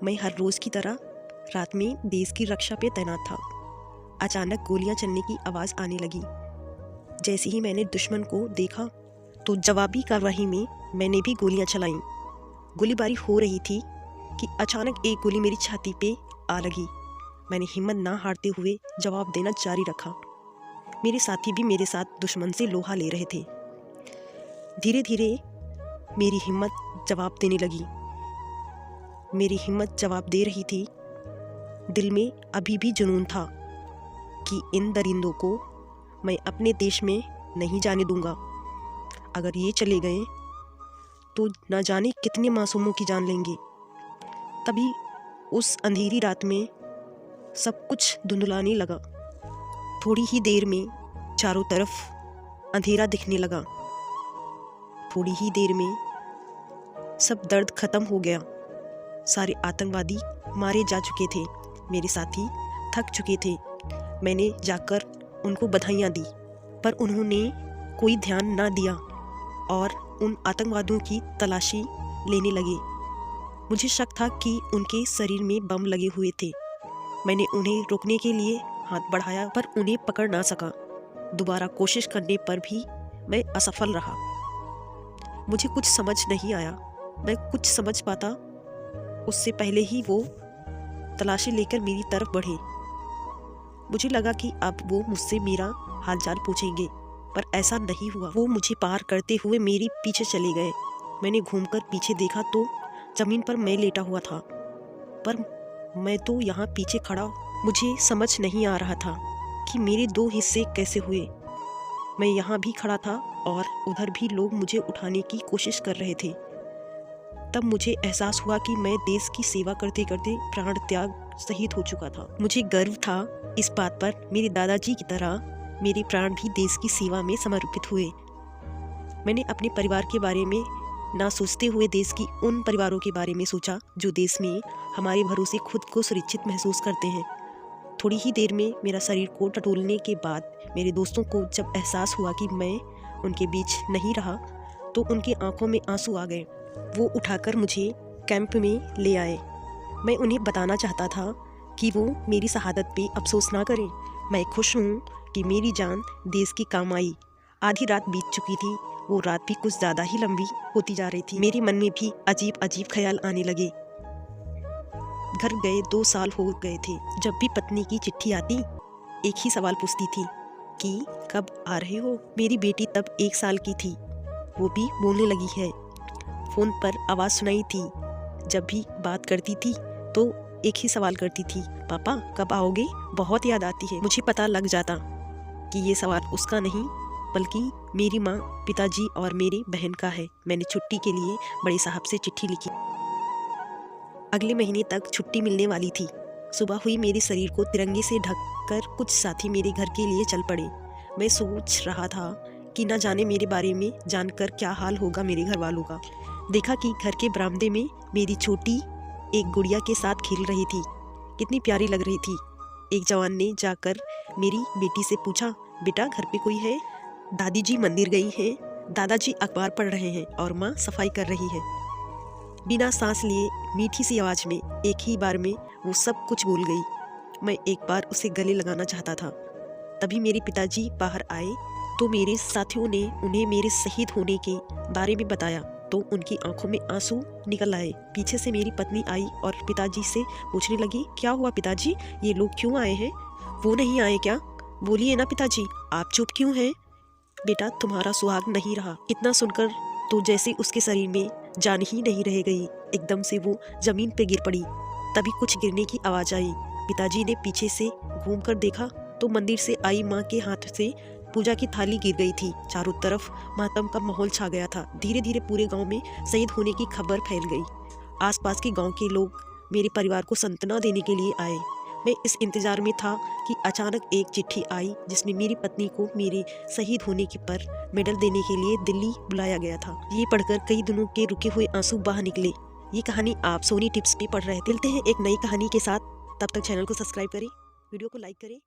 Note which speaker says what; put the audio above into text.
Speaker 1: मैं हर रोज़ की तरह रात में देश की रक्षा पे तैनात था। अचानक गोलियां चलने की आवाज़ आने लगी। जैसे ही मैंने दुश्मन को देखा तो जवाबी कार्रवाई में मैंने भी गोलियां चलाईं। गोलीबारी हो रही थी कि अचानक एक गोली मेरी छाती पे आ लगी। मैंने हिम्मत ना हारते हुए जवाब देना जारी रखा। मेरे साथी भी मेरे साथ दुश्मन से लोहा ले रहे थे। धीरे धीरे मेरी हिम्मत जवाब देने लगी। मेरी हिम्मत जवाब दे रही थी। दिल में अभी भी जुनून था कि इन दरिंदों को मैं अपने देश में नहीं जाने दूंगा। अगर ये चले गए तो न जाने कितने मासूमों की जान लेंगे। तभी उस अंधेरी रात में सब कुछ धुंधलाने लगा। थोड़ी ही देर में चारों तरफ अंधेरा दिखने लगा। थोड़ी ही देर में सब दर्द खत्म हो गया। सारे आतंकवादी मारे जा चुके थे। मेरे साथी थक चुके थे। मैंने जाकर उनको बधाइयाँ दी, पर उन्होंने कोई ध्यान ना दिया और उन आतंकवादियों की तलाशी लेने लगे। मुझे शक था कि उनके शरीर में बम लगे हुए थे। मैंने उन्हें रोकने के लिए हाथ बढ़ाया, पर उन्हें पकड़ ना सका। दोबारा कोशिश करने पर भी मैं असफल रहा। मुझे कुछ समझ नहीं आया। मैं कुछ समझ पाता उससे पहले ही वो तलाशी लेकर मेरी तरफ बढ़े। मुझे लगा कि अब वो मुझसे मेरा हालचाल पूछेंगे, पर ऐसा नहीं हुआ। वो मुझे पार करते हुए मेरे पीछे चले गए। मैंने घूमकर पीछे देखा तो जमीन पर मैं लेटा हुआ था, पर मैं तो यहाँ पीछे खड़ा। मुझे समझ नहीं आ रहा था कि मेरे दो हिस्से कैसे हुए। मैं यहाँ भी खड़ा था और उधर भी लोग मुझे उठाने की कोशिश कर रहे थे। तब मुझे एहसास हुआ कि मैं देश की सेवा करते करते प्राण त्याग शहीद हो चुका था। मुझे गर्व था इस बात पर मेरे दादाजी की तरह मेरे प्राण भी देश की सेवा में समर्पित हुए। मैंने अपने परिवार के बारे में ना सोचते हुए देश की उन परिवारों के बारे में सोचा जो देश में हमारे भरोसे खुद को सुरक्षित महसूस करते हैं। थोड़ी ही देर में मेरा शरीर को टटोलने के बाद मेरे दोस्तों को जब एहसास हुआ कि मैं उनके बीच नहीं रहा तो उनकी आंखों में आंसू आ गए। वो उठाकर मुझे कैंप में ले आए। मैं उन्हें बताना चाहता था कि वो मेरी शहादत पे अफसोस ना करें। मैं खुश हूँ कि मेरी जान देश की काम आई। आधी रात बीत चुकी थी। वो रात भी कुछ ज़्यादा ही लंबी होती जा रही थी। मेरे मन में भी अजीब अजीब ख्याल आने लगे। घर गए 2 साल हो गए थे। जब भी पत्नी की चिट्ठी आती एक ही सवाल पूछती थी कि कब आ रहे हो। मेरी बेटी तब 1 साल की थी। वो भी बोलने लगी है। फ़ोन पर आवाज़ सुनाई थी। जब भी बात करती थी तो एक ही सवाल करती थी, पापा कब आओगे, बहुत याद आती है। मुझे पता लग जाता कि ये सवाल उसका नहीं बल्कि मेरी माँ, पिताजी और मेरी बहन का है। मैंने छुट्टी के लिए बड़े साहब से चिट्ठी लिखी। अगले महीने तक छुट्टी मिलने वाली थी। सुबह हुई, मेरे शरीर को तिरंगे से ढककर कुछ साथी मेरे घर के लिए चल पड़े। मैं सोच रहा था कि न जाने मेरे बारे में जानकर क्या हाल होगा मेरे घर वालों का। देखा कि घर के बरामदे में मेरी छोटी एक गुड़िया के साथ खेल रही थी। कितनी प्यारी लग रही थी। एक जवान ने जाकर मेरी बेटी से पूछा, बेटा घर पे कोई है? दादी जी मंदिर गई हैं, दादाजी अखबार पढ़ रहे हैं और माँ सफाई कर रही है। बिना सांस लिए मीठी सी आवाज़ में एक ही बार में वो सब कुछ भूल गई। मैं एक बार उसे गले लगाना चाहता था। तभी मेरे पिताजी बाहर आए तो मेरे साथियों ने उन्हें मेरे शहीद होने के बारे में बताया तो उनकी आंखों में आंसू निकल आए। पीछे से मेरी पत्नी आई और पिताजी से पूछने लगी, क्या हुआ पिताजी, ये लोग क्यों आए हैं? वो नहीं आए क्या? बोलिए ना पिताजी, आप चुप क्यों हैं? बेटा तुम्हारा सुहाग नहीं रहा। इतना सुनकर तो जैसे उसके शरीर में जान ही नहीं रह गई। एकदम से वो जमीन पे गिर पड़ी। तभी कुछ गिरने की आवाज़ आई। पिताजी ने पीछे से घूमकर देखा तो मंदिर से आई माँ के हाथ से पूजा की थाली गिर गई थी। चारों तरफ मातम का माहौल छा गया था। धीरे धीरे पूरे गांव में शहीद होने की खबर फैल गई। आसपास के गांव के लोग मेरे परिवार को सांत्वना देने के लिए आए। मैं इस इंतजार में था कि अचानक एक चिट्ठी आई जिसमें मेरी पत्नी को मेरे शहीद होने के पर मेडल देने के लिए दिल्ली बुलाया गया था। ये पढ़कर कई दिनों के रुके हुए आंसू बाहर निकले। ये कहानी आप सोनी टिप्स पे पढ़ रहे थे। मिलते हैं एक नई कहानी के साथ। तब तक चैनल को सब्सक्राइब करें, वीडियो को लाइक करें।